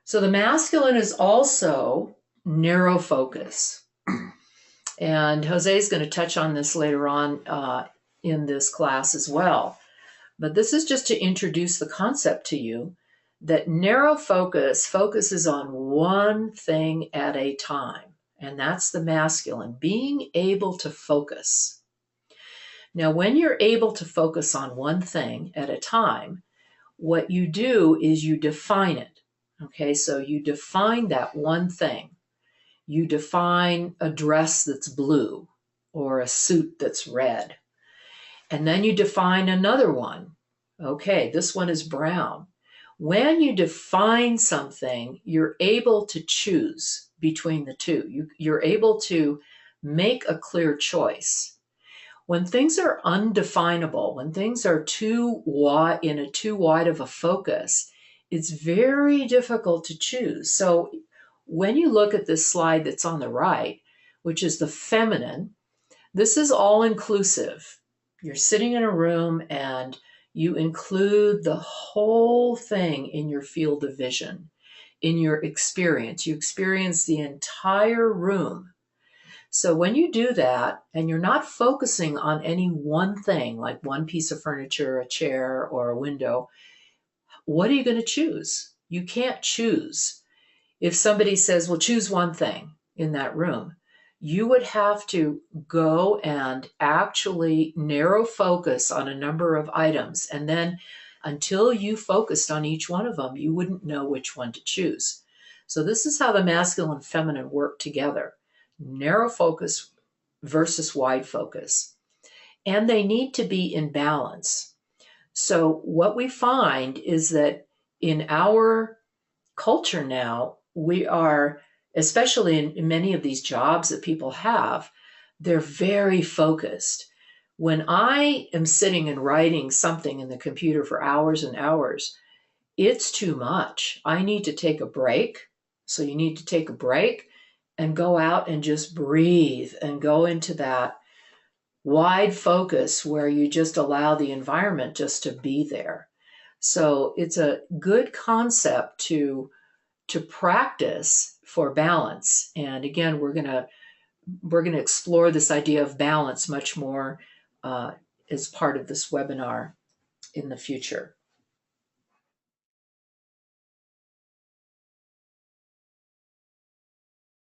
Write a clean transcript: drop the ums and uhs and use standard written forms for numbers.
So the masculine is also narrow focus. And Jose is going to touch on this later on in this class as well. But this is just to introduce the concept to you that narrow focus focuses on one thing at a time. And that's the masculine, being able to focus. Now, when you're able to focus on one thing at a time, what you do is you define it. Okay, so you define that one thing. You define a dress that's blue or a suit that's red. And then you define another one. Okay, this one is brown. When you define something, you're able to choose between the two. You're able to make a clear choice. When things are undefinable, when things are too wide, in a too wide of a focus, it's very difficult to choose. So when you look at this slide that's on the right, which is the feminine, this is all inclusive. You're sitting in a room and you include the whole thing in your field of vision, in your experience. You experience the entire room. So when you do that and you're not focusing on any one thing, like one piece of furniture, a chair, or a window, what are you going to choose? You can't choose. If somebody says, well, choose one thing in that room, you would have to go and actually narrow focus on a number of items. And then until you focused on each one of them, you wouldn't know which one to choose. So this is how the masculine and feminine work together. Narrow focus versus wide focus. And they need to be in balance. So what we find is that in our culture now, we are, especially in many of these jobs that people have, they're very focused. When I am sitting and writing something in the computer for hours and hours, it's too much. I need to take a break. So you need to take a break and go out and just breathe and go into that wide focus where you just allow the environment just to be there. So it's a good concept to practice for balance. And again, we're going to explore this idea of balance much more as part of this webinar in the future.